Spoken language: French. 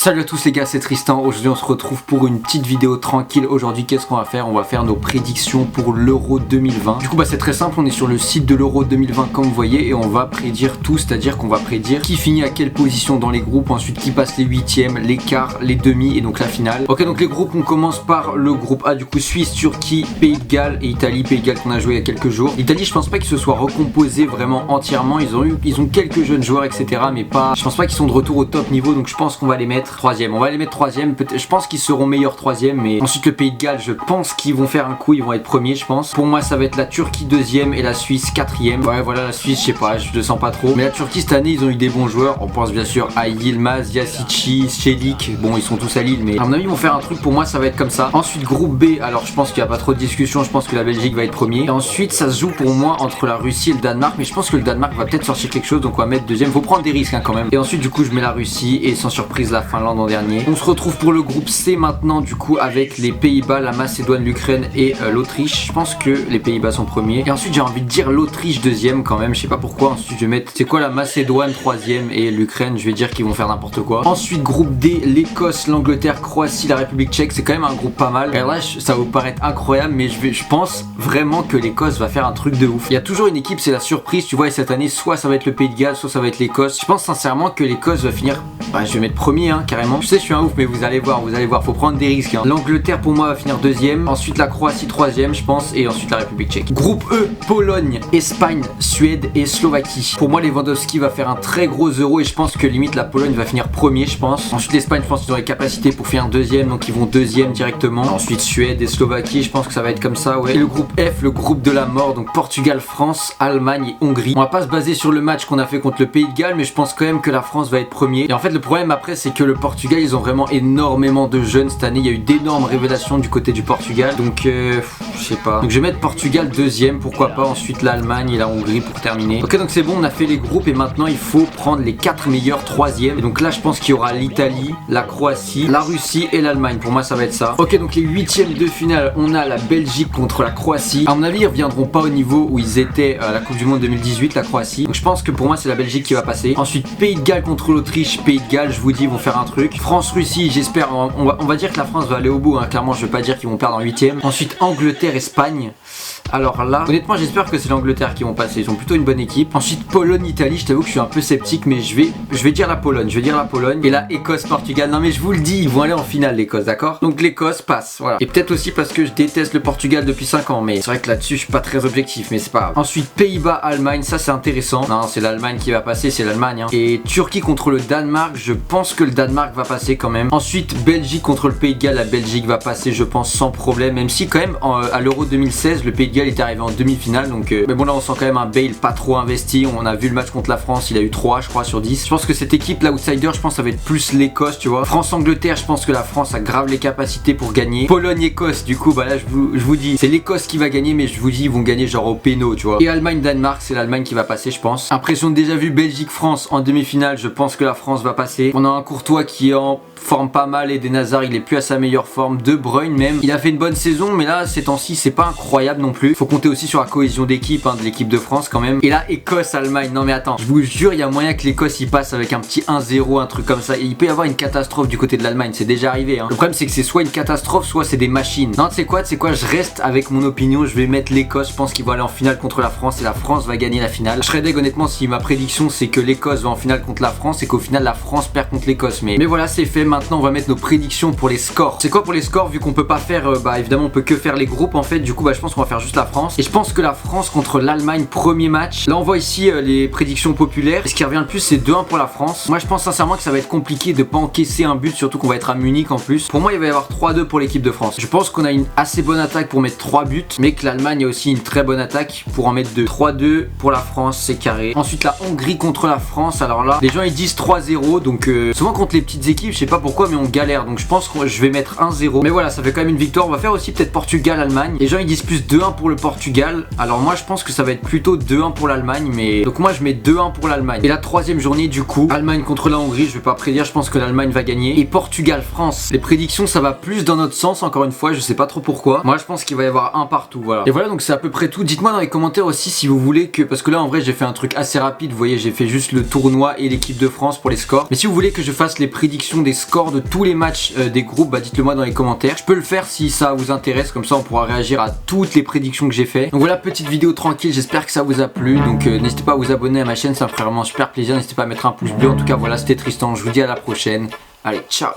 Salut à tous les gars, c'est Tristan. Aujourd'hui on se retrouve pour une petite vidéo tranquille. Aujourd'hui qu'est-ce qu'on va faire? On va faire nos prédictions pour l'Euro 2020. Du coup c'est très simple, on est sur le site de l'Euro 2020 comme vous voyez et on va prédire tout, c'est-à-dire qu'on va prédire qui finit à quelle position dans les groupes, ensuite qui passe les huitièmes, les quarts, les demi et donc la finale. Ok, donc les groupes, on commence par le groupe A, du coup Suisse, Turquie, Pays de Galles et Italie. Pays de Galles qu'on a joué il y a quelques jours. L'Italie, je pense pas qu'ils se soient recomposés vraiment entièrement, ils ont quelques jeunes joueurs etc, mais pas, je pense pas qu'ils sont de retour au top niveau, donc je pense qu'on va les mettre troisième. On va les mettre troisième, je pense qu'ils seront meilleurs troisième, mais ensuite le Pays de Galles, je pense qu'ils vont faire un coup, ils vont être premiers je pense. Pour moi ça va être la Turquie deuxième et la Suisse quatrième. Ouais voilà, la Suisse je sais pas, je le sens pas trop. Mais la Turquie cette année ils ont eu des bons joueurs, on pense bien sûr à Yilmaz, Yassici, Çelik, bon ils sont tous à Lille, mais à mon avis ils vont faire un truc, pour moi ça va être comme ça. Ensuite groupe B, alors je pense qu'il n'y a pas trop de discussion, je pense que la Belgique va être premier. Et ensuite ça se joue pour moi entre la Russie et le Danemark, mais je pense que le Danemark va peut-être sortir quelque chose, donc on va mettre deuxième, faut prendre des risques hein, quand même. Et ensuite du coup je mets la Russie et sans surprise la Finlande en dernier. On se retrouve pour le groupe C maintenant du coup avec les Pays-Bas, la Macédoine, l'Ukraine et l'Autriche. Je pense que les Pays-Bas sont premiers. Et ensuite j'ai envie de dire l'Autriche deuxième quand même, je sais pas pourquoi. Ensuite je vais mettre, c'est quoi, la Macédoine troisième et l'Ukraine, je vais dire qu'ils vont faire n'importe quoi. Ensuite groupe D, l'Écosse, l'Angleterre, Croatie, la République tchèque, c'est quand même un groupe pas mal. Et là ça va vous paraître incroyable, mais je pense vraiment que l'Écosse va faire un truc de ouf. Il y a toujours une équipe, c'est la surprise, tu vois, et cette année soit ça va être le Pays de Galles, soit ça va être l'Écosse. Je pense sincèrement que l'Écosse va finir, je vais mettre premier hein, carrément. Je sais je suis un ouf, mais vous allez voir, faut prendre des risques hein. L'Angleterre pour moi va finir deuxième, ensuite la Croatie troisième je pense, et ensuite la République tchèque. Groupe E, Pologne, Espagne, Suède et Slovaquie. Pour moi Lewandowski va faire un très gros euro et je pense que limite la Pologne va finir premier je pense. Ensuite l'Espagne, je pense qu'ils ont les capacités pour finir deuxième, donc ils vont deuxième directement. Ensuite Suède et Slovaquie, je pense que ça va être comme ça, ouais. Et le groupe F, le groupe de la mort, donc Portugal, France, Allemagne et Hongrie. On va pas se baser sur le match qu'on a fait contre le Pays de Galles, mais je pense quand même que la France va être premier. Et en fait le problème après c'est que le Portugal, ils ont vraiment énormément de jeunes cette année, il y a eu d'énormes révélations du côté du Portugal, donc je sais pas. Donc je vais mettre Portugal deuxième, pourquoi pas, ensuite l'Allemagne et la Hongrie pour terminer. Ok, donc c'est bon, on a fait les groupes et maintenant il faut prendre les 4 meilleurs troisièmes. Et donc là je pense qu'il y aura l'Italie, la Croatie, la Russie et l'Allemagne. Pour moi ça va être ça. Ok, donc les huitièmes de finale, on a la Belgique contre la Croatie. À mon avis ils reviendront pas au niveau où ils étaient à la Coupe du Monde 2018, la Croatie. Donc je pense que pour moi c'est la Belgique qui va passer. Ensuite Pays de Galles contre l'Autriche. Pays de Galles, je vous dis, ils vont faire un truc. France-Russie, j'espère, on va dire que la France va aller au bout hein. Clairement je vais pas dire qu'ils vont perdre en huitième. Ensuite Angleterre-Espagne. Alors là, honnêtement j'espère que c'est l'Angleterre qui vont passer, ils ont plutôt une bonne équipe. Ensuite Pologne-Italie, je t'avoue que je suis un peu sceptique, mais je vais dire la Pologne, Et là Écosse-Portugal, non mais je vous le dis, ils vont aller en finale l'Écosse, d'accord? Donc l'Écosse passe, voilà. Et peut-être aussi parce que je déteste le Portugal depuis 5 ans, mais c'est vrai que là-dessus je suis pas très objectif, mais c'est pas grave. Ensuite Pays-Bas-Allemagne, ça c'est intéressant. Non, c'est l'Allemagne qui va passer, c'est l'Allemagne hein. Et Turquie contre le Danemark, je pense que le Danemark va passer quand même. Ensuite Belgique contre le Pays de Galles, la Belgique va passer je pense sans problème, même si quand même à l'Euro 2016 le Pays de Galles était arrivé en demi-finale, donc mais bon là on sent quand même un Bale pas trop investi. On a vu le match contre la France, il a eu 3 je crois sur 10. Je pense que cette équipe l'outsider, je pense que ça va être plus l'Écosse, tu vois. France-Angleterre, je pense que la France a grave les capacités pour gagner. Pologne-Écosse, du coup bah là je vous dis c'est l'Écosse qui va gagner, mais je vous dis ils vont gagner genre au péno, tu vois. Et Allemagne-Danemark, c'est l'Allemagne qui va passer je pense. Impression de déjà vu, Belgique-France en demi-finale, je pense que la France va passer. On a un Courtois qui est en forme pas mal et des Hazard il est plus à sa meilleure forme. De Bruyne même, il a fait une bonne saison, mais là ces temps-ci c'est pas incroyable non plus. Faut compter aussi sur la cohésion d'équipe hein, de l'équipe de France quand même. Et là Écosse-Allemagne, non mais attends, je vous jure il y a moyen que l'Écosse y passe avec un petit 1-0, un truc comme ça. Et il peut y avoir une catastrophe du côté de l'Allemagne, c'est déjà arrivé hein. Le problème c'est que c'est soit une catastrophe, soit c'est des machines. Non tu sais quoi, je reste avec mon opinion, je vais mettre l'Écosse. Je pense qu'ils vont aller en finale contre la France et la France va gagner la finale. Je serais deg honnêtement si ma prédiction c'est que l'Écosse va en finale contre la France et qu'au final la France perd contre l'Écosse, mais voilà c'est fait. Maintenant on va mettre nos prédictions pour les scores. C'est quoi pour les scores, vu qu'on peut pas faire évidemment on peut que faire les groupes en fait, du coup je pense qu'on va faire juste la France. Et je pense que la France contre l'Allemagne, premier match. Là on voit ici les prédictions populaires. Et ce qui revient le plus c'est 2-1 pour la France. Moi je pense sincèrement que ça va être compliqué de pas encaisser un but, surtout qu'on va être à Munich en plus. Pour moi il va y avoir 3-2 pour l'équipe de France. Je pense qu'on a une assez bonne attaque pour mettre 3 buts, mais que l'Allemagne a aussi une très bonne attaque pour en mettre 2. 3-2 pour la France, c'est carré. Ensuite la Hongrie contre la France. Alors là les gens ils disent 3-0, donc souvent contre les petites équipes je sais pas pourquoi mais on galère, donc je pense que je vais mettre 1-0. Mais voilà ça fait quand même une victoire. On va faire aussi peut-être Portugal-Allemagne. Les gens ils disent plus 2-1 pour le Portugal. Alors moi je pense que ça va être plutôt 2-1 pour l'Allemagne, mais donc moi je mets 2-1 pour l'Allemagne. Et la troisième journée du coup, Allemagne contre la Hongrie, je vais pas prédire, je pense que l'Allemagne va gagner. Et Portugal-France, les prédictions ça va plus dans notre sens encore une fois, je sais pas trop pourquoi. Moi je pense qu'il va y avoir un partout, voilà. Et voilà donc c'est à peu près tout. Dites-moi dans les commentaires aussi si vous voulez que, parce que là en vrai j'ai fait un truc assez rapide, vous voyez j'ai fait juste le tournoi et l'équipe de France pour les scores. Mais si vous voulez que je fasse les prédictions des scores de tous les matchs des groupes, bah dites-le moi dans les commentaires. Je peux le faire si ça vous intéresse, comme ça on pourra réagir à toutes les prédictions que j'ai fait. Donc voilà, petite vidéo tranquille, j'espère que ça vous a plu. Donc n'hésitez pas à vous abonner à ma chaîne, ça me ferait vraiment super plaisir. N'hésitez pas à mettre un pouce bleu. En tout cas voilà, c'était Tristan, je vous dis à la prochaine. Allez, ciao.